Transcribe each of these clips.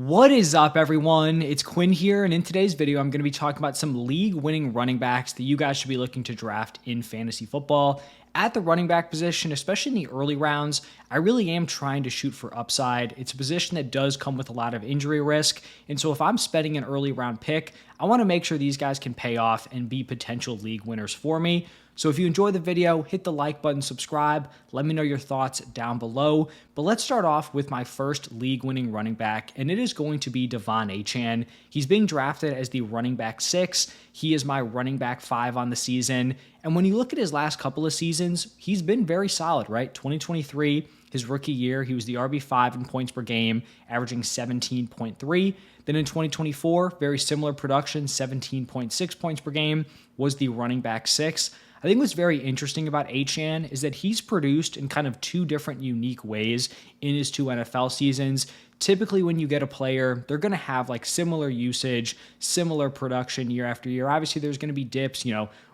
What is up, everyone? It's Quinn here, and in today's video, I'm going to be talking about some league-winning running backs that you guys should be looking to draft in fantasy football. At the running back position, especially in the early rounds, I really am trying to shoot for upside. It's a position that does come with a lot of injury risk, and so if I'm spending an early round pick, I want to make sure these guys can pay off and be potential league winners for me. So if you enjoyed the video, hit the like button, subscribe, let me know your thoughts down below. But let's start off with my first league-winning running back, and it is going to be Achane. He's being drafted as the running back 6. He is my running back 5 on the season. And when you look at his last couple of seasons, he's been very solid, right? 2023, his rookie year, he was the RB5 in points per game, averaging 17.3. Then in 2024, very similar production, 17.6 points per game, was the running back 6. I think what's very interesting about Achane is that he's produced in kind of two different unique ways in his two NFL seasons. Typically, when you get a player, they're going to have like similar usage, similar production year after year. Obviously, there's going to be dips.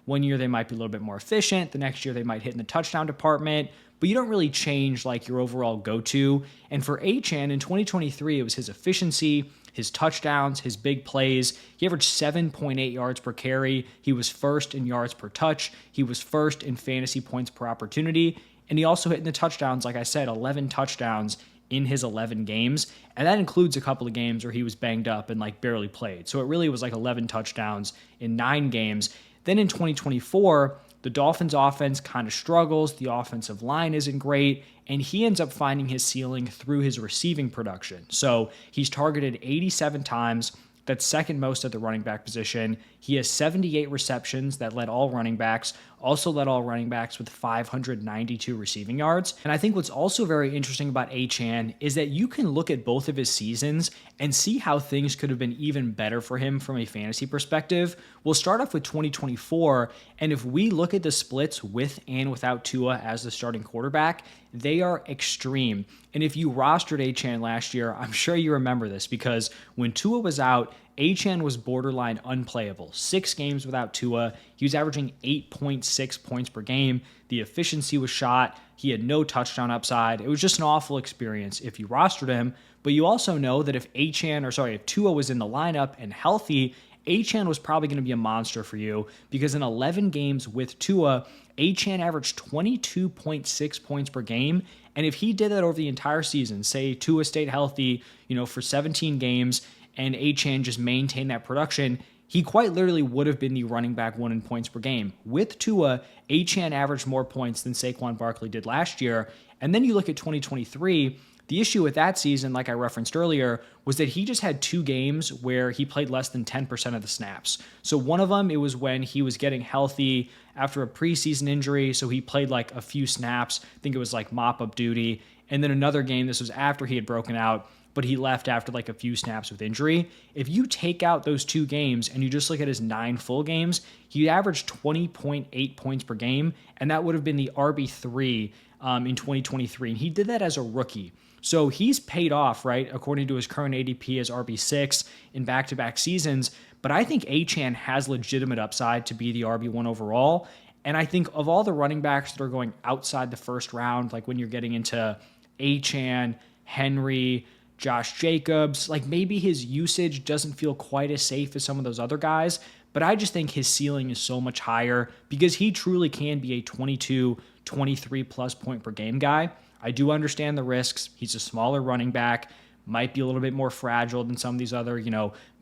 One year they might be a little bit more efficient. The next year they might hit in the touchdown department. But you don't really change like your overall go-to. And for Achane in 2023, it was his efficiency, his touchdowns, his big plays. He averaged 7.8 yards per carry. He was first in yards per touch. He was first in fantasy points per opportunity. And he also hit in the touchdowns, like I said, 11 touchdowns in his 11 games. And that includes a couple of games where he was banged up and like barely played. So it really was like 11 touchdowns in 9 games. Then in 2024, the Dolphins offense kind of struggles. The offensive line isn't great, and he ends up finding his ceiling through his receiving production. So he's targeted 87 times. That's second most at the running back position. He has 78 receptions that led all running backs, also led all running backs with 592 receiving yards. And I think what's also very interesting about Achane is that you can look at both of his seasons and see how things could have been even better for him from a fantasy perspective. We'll start off with 2024, and if we look at the splits with and without Tua as the starting quarterback, they are extreme. And if you rostered Achane last year, I'm sure you remember this because when Tua was out, Achane was borderline unplayable. 6 games without Tua. He was averaging 8.6 points per game. The efficiency was shot. He had no touchdown upside. It was just an awful experience if you rostered him. But you also know that if Tua was in the lineup and healthy, Achane was probably going to be a monster for you because in 11 games with Tua, Achane averaged 22.6 points per game. And if he did that over the entire season, say Tua stayed healthy, for 17 games, and Achane just maintained that production, he quite literally would have been the running back 1 in points per game. With Tua, Achane averaged more points than Saquon Barkley did last year. And then you look at 2023, the issue with that season, like I referenced earlier, was that he just had 2 games where he played less than 10% of the snaps. So one of them, it was when he was getting healthy after a preseason injury, so he played like a few snaps. I think it was like mop-up duty. And then another game, this was after he had broken out, but he left after like a few snaps with injury. If you take out those 2 games and you just look at his 9 full games, he averaged 20.8 points per game, and that would have been the RB3 in 2023. And he did that as a rookie. So he's paid off, right, according to his current ADP as RB6 in back-to-back seasons. But I think Achane has legitimate upside to be the RB1 overall. And I think of all the running backs that are going outside the first round, like when you're getting into Achane, Henry, Josh Jacobs, like maybe his usage doesn't feel quite as safe as some of those other guys, but I just think his ceiling is so much higher because he truly can be a 22, 23 plus point per game guy. I do understand the risks. He's a smaller running back, might be a little bit more fragile than some of these other,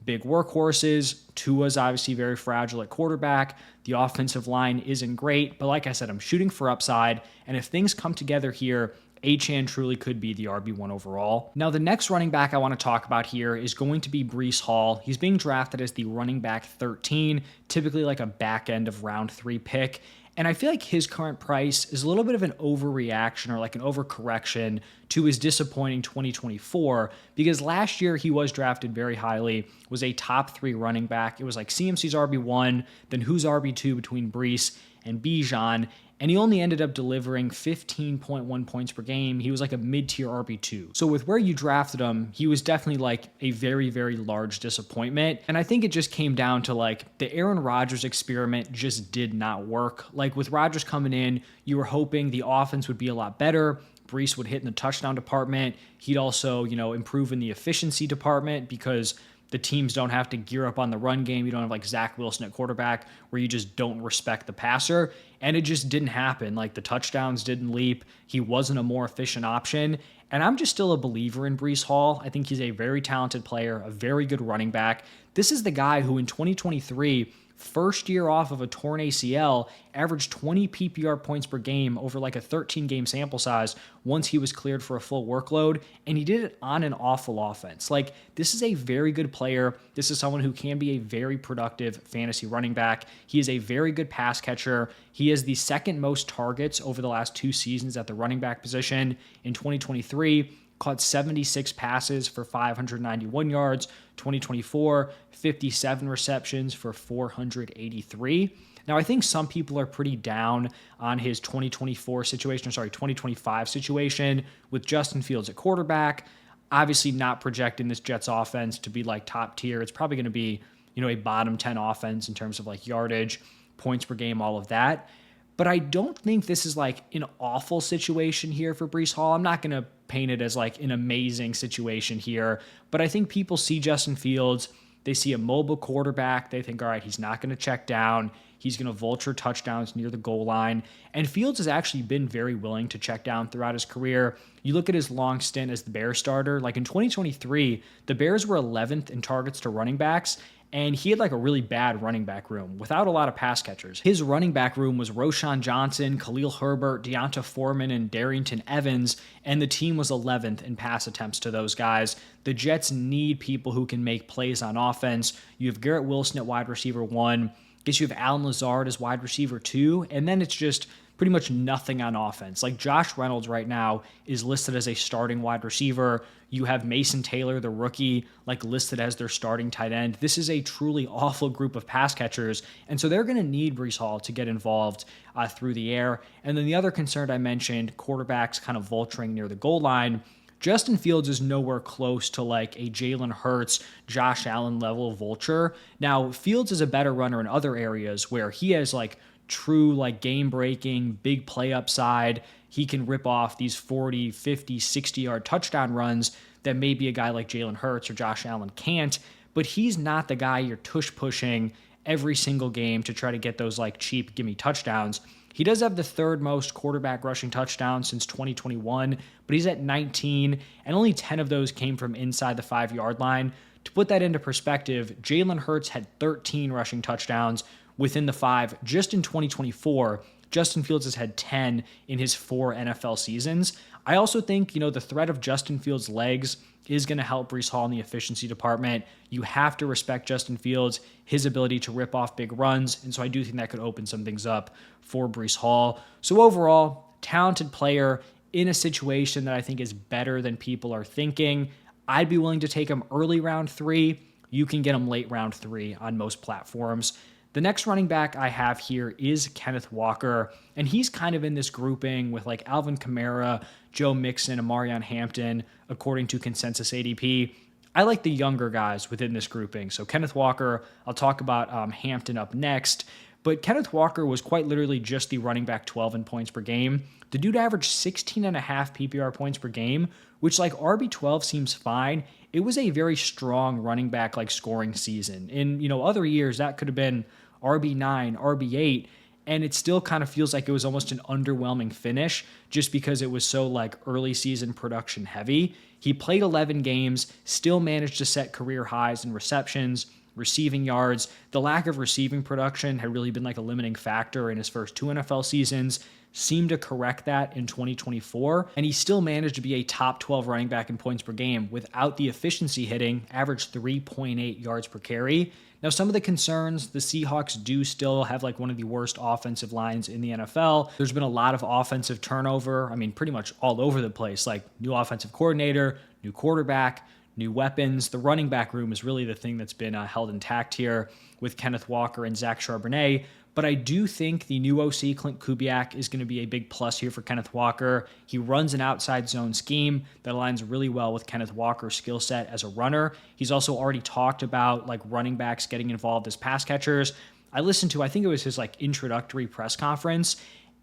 big workhorses. Tua's obviously very fragile at quarterback. The offensive line isn't great, but like I said, I'm shooting for upside, and if things come together here, Achane truly could be the RB1 overall. Now, the next running back I want to talk about here is going to be Breece Hall. He's being drafted as the running back 13, typically like a back end of round 3 pick. And I feel like his current price is a little bit of an overreaction or like an overcorrection to his disappointing 2024 because last year he was drafted very highly, was a top 3 running back. It was like CMC's RB1, then who's RB2 between Breece and Bijan, and he only ended up delivering 15.1 points per game. He was like a mid-tier RB2. So with where you drafted him, he was definitely like a very, very large disappointment. And I think it just came down to like the Aaron Rodgers experiment just did not work. Like with Rodgers coming in, you were hoping the offense would be a lot better. Breece would hit in the touchdown department. He'd also, improve in the efficiency department because the teams don't have to gear up on the run game. You don't have like Zach Wilson at quarterback where you just don't respect the passer. And it just didn't happen. Like the touchdowns didn't leap. He wasn't a more efficient option. And I'm just still a believer in Breece Hall. I think he's a very talented player, a very good running back. This is the guy who in 2023, first year off of a torn ACL, averaged 20 PPR points per game over like a 13-game sample size once he was cleared for a full workload, and he did it on an awful offense. Like, this is a very good player. This is someone who can be a very productive fantasy running back. He is a very good pass catcher. He has the second most targets over the last 2 seasons at the running back position. In 2023, caught 76 passes for 591 yards. 2024, 57 receptions for 483. Now, I think some people are pretty down on his 2025 situation with Justin Fields at quarterback. Obviously not projecting this Jets offense to be like top tier. It's probably going to be, a bottom 10 offense in terms of like yardage, points per game, all of that. But I don't think this is like an awful situation here for Breece Hall. I'm not going to paint it as like an amazing situation here, but I think people see Justin Fields, they see a mobile quarterback, they think, all right, he's not going to check down, he's going to vulture touchdowns near the goal line, and Fields has actually been very willing to check down throughout his career. You look at his long stint as the Bears starter, like in 2023, the Bears were 11th in targets to running backs, and he had like a really bad running back room without a lot of pass catchers. His running back room was Roschon Johnson, Khalil Herbert, Deonta Foreman, and Darrington Evans, and the team was 11th in pass attempts to those guys. The Jets need people who can make plays on offense. You have Garrett Wilson at wide receiver 1. I guess you have Allen Lazard as wide receiver 2, and then it's just pretty much nothing on offense. Like Josh Reynolds right now is listed as a starting wide receiver. You have Mason Taylor, the rookie, like listed as their starting tight end. This is a truly awful group of pass catchers, and so they're going to need Breece Hall to get involved through the air. And then the other concern I mentioned, quarterbacks kind of vulturing near the goal line. Justin Fields is nowhere close to like a Jalen Hurts, Josh Allen level vulture. Now, Fields is a better runner in other areas where he has like true like game-breaking, big play upside. He can rip off these 40, 50, 60-yard touchdown runs that maybe a guy like Jalen Hurts or Josh Allen can't, but he's not the guy you're tush-pushing every single game to try to get those like cheap gimme touchdowns. He does have the third most quarterback rushing touchdowns since 2021, but he's at 19, and only 10 of those came from inside the 5-yard line. To put that into perspective, Jalen Hurts had 13 rushing touchdowns within the 5 just in 2024. Justin Fields has had 10 in his 4 NFL seasons. I also think, the threat of Justin Fields' legs is going to help Breece Hall in the efficiency department. You have to respect Justin Fields, his ability to rip off big runs, and so I do think that could open some things up for Breece Hall. So overall, talented player in a situation that I think is better than people are thinking. I'd be willing to take him early round 3. You can get him late round 3 on most platforms. The next running back I have here is Kenneth Walker, and he's kind of in this grouping with like Alvin Kamara, Joe Mixon, Omarion Hampton, according to consensus ADP. I like the younger guys within this grouping. So Kenneth Walker, I'll talk about Hampton up next, but Kenneth Walker was quite literally just the running back 12 in points per game. The dude averaged 16.5 PPR points per game, which like RB12 seems fine. It was a very strong running back like scoring season. In other years, that could have been RB9, RB8, and it still kind of feels like it was almost an underwhelming finish just because it was so like early season production heavy. He played 11 games, still managed to set career highs in receptions, receiving yards. The lack of receiving production had really been like a limiting factor in his first 2 NFL seasons. Seemed to correct that in 2024, and he still managed to be a top 12 running back in points per game without the efficiency hitting, averaged 3.8 yards per carry. Now, some of the concerns, the Seahawks do still have like one of the worst offensive lines in the NFL. There's been a lot of offensive turnover. I mean, pretty much all over the place, like new offensive coordinator, new quarterback, new weapons. The running back room is really the thing that's been held intact here with Kenneth Walker and Zach Charbonnet. But I do think the new OC, Clint Kubiak, is going to be a big plus here for Kenneth Walker. He runs an outside zone scheme that aligns really well with Kenneth Walker's skill set as a runner. He's also already talked about like running backs getting involved as pass catchers. I listened to, I think it was his like introductory press conference,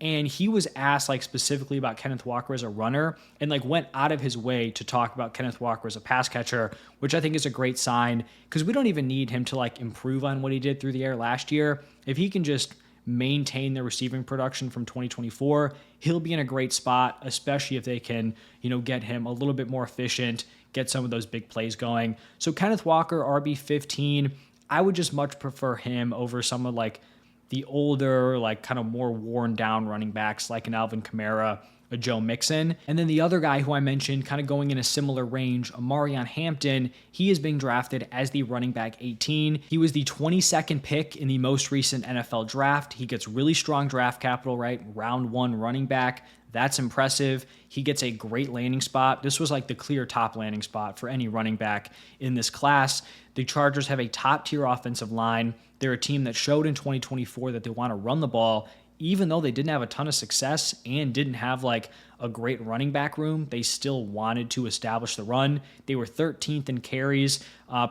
and he was asked like specifically about Kenneth Walker as a runner and like went out of his way to talk about Kenneth Walker as a pass catcher, which I think is a great sign because we don't even need him to like improve on what he did through the air last year. If he can just maintain the receiving production from 2024, he'll be in a great spot, especially if they can, get him a little bit more efficient, get some of those big plays going. So Kenneth Walker, RB15, I would just much prefer him over some of like the older, like kind of more worn down running backs like an Alvin Kamara, a Joe Mixon. And then the other guy who I mentioned kind of going in a similar range, Omarion Hampton, he is being drafted as the running back 18. He was the 22nd pick in the most recent NFL draft. He gets really strong draft capital, right? Round 1 running back. That's impressive. He gets a great landing spot. This was like the clear top landing spot for any running back in this class. The Chargers have a top tier offensive line. They're a team that showed in 2024 that they want to run the ball. Even though they didn't have a ton of success and didn't have like a great running back room, they still wanted to establish the run. They were 13th in carries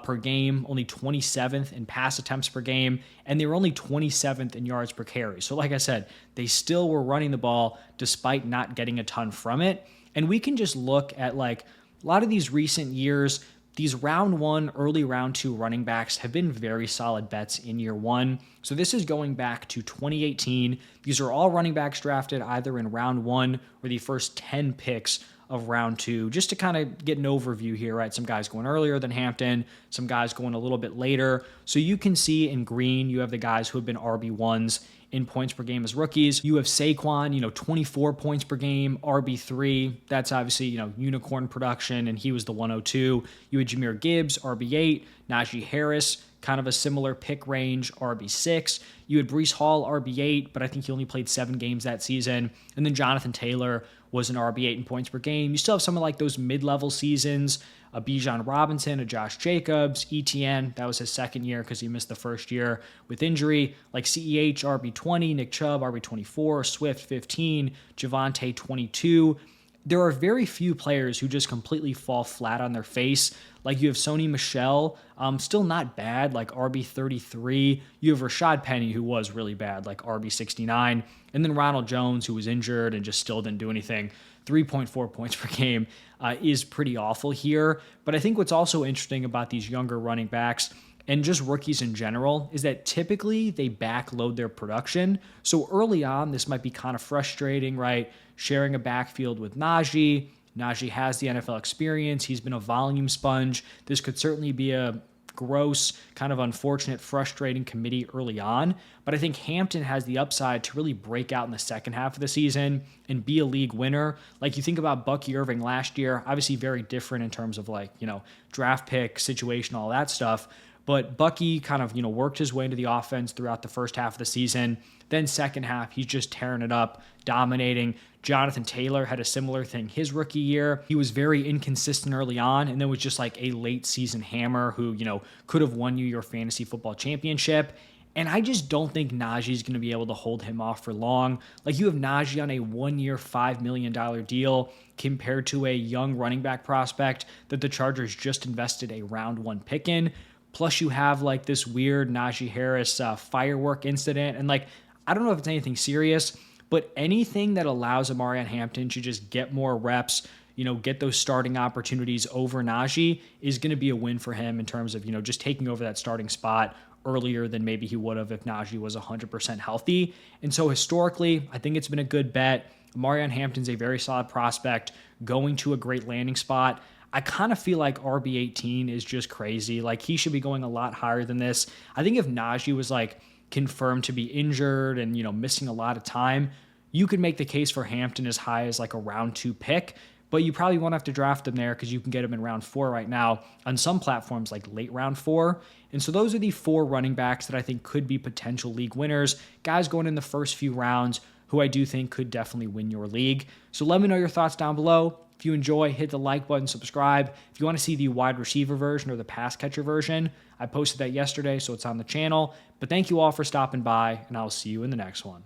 per game, only 27th in pass attempts per game, and they were only 27th in yards per carry. So like I said, they still were running the ball despite not getting a ton from it. And we can just look at like a lot of these recent years. These round 1, early round 2 running backs have been very solid bets in year 1. So this is going back to 2018. These are all running backs drafted either in round 1 or the first 10 picks of round 2, just to kind of get an overview here, right? Some guys going earlier than Hampton, some guys going a little bit later. So you can see in green, you have the guys who have been RB1s in points per game as rookies. You have Saquon, 24 points per game, RB3. That's obviously, unicorn production, and he was the 102. You had Jahmyr Gibbs, RB8, Najee Harris, kind of a similar pick range, RB6. You had Breece Hall, RB8, but I think he only played 7 games that season. And then Jonathan Taylor was an RB8 in points per game. You still have some of like those mid-level seasons, a Bijan Robinson, a Josh Jacobs, ETN, that was his second year because he missed the first year with injury, like CEH, RB20, Nick Chubb, RB24, Swift, 15, Javonte, 22. There are very few players who just completely fall flat on their face. Like you have Sony Michel, still not bad, like RB33. You have Rashad Penny, who was really bad, like RB69. And then Ronald Jones, who was injured and just still didn't do anything. 3.4 points per game is pretty awful here. But I think what's also interesting about these younger running backs and just rookies in general is that typically they backload their production. So early on, this might be kind of frustrating, right? Sharing a backfield with Najee. Najee has the NFL experience. He's been a volume sponge. This could certainly be a gross, kind of unfortunate, frustrating committee early on. But I think Hampton has the upside to really break out in the second half of the season and be a league winner. Like you think about Bucky Irving last year, obviously very different in terms of like, draft pick situation, all that stuff. But Bucky kind of, worked his way into the offense throughout the first half of the season. Then second half, he's just tearing it up, dominating. Jonathan Taylor had a similar thing his rookie year. He was very inconsistent early on and then was just like a late season hammer who, could have won you your fantasy football championship. And I just don't think Najee's going to be able to hold him off for long. Like you have Najee on a 1-year, $5 million deal compared to a young running back prospect that the Chargers just invested a round 1 pick in. Plus you have like this weird Najee Harris firework incident. And like, I don't know if it's anything serious, but anything that allows Omarion Hampton to just get more reps, get those starting opportunities over Najee is going to be a win for him in terms of, just taking over that starting spot earlier than maybe he would have if Najee was 100% healthy. And so historically, I think it's been a good bet. Omarion Hampton's a very solid prospect going to a great landing spot. I kind of feel like RB18 is just crazy. Like he should be going a lot higher than this. I think if Najee was like confirmed to be injured and, missing a lot of time, you could make the case for Hampton as high as like a round 2 pick, but you probably won't have to draft him there because you can get him in round 4 right now on some platforms like late round 4. And so those are the 4 running backs that I think could be potential league winners, guys going in the first few rounds who I do think could definitely win your league. So let me know your thoughts down below. If you enjoy, hit the like button, subscribe. If you want to see the wide receiver version or the pass catcher version, I posted that yesterday, so it's on the channel. But thank you all for stopping by, and I'll see you in the next one.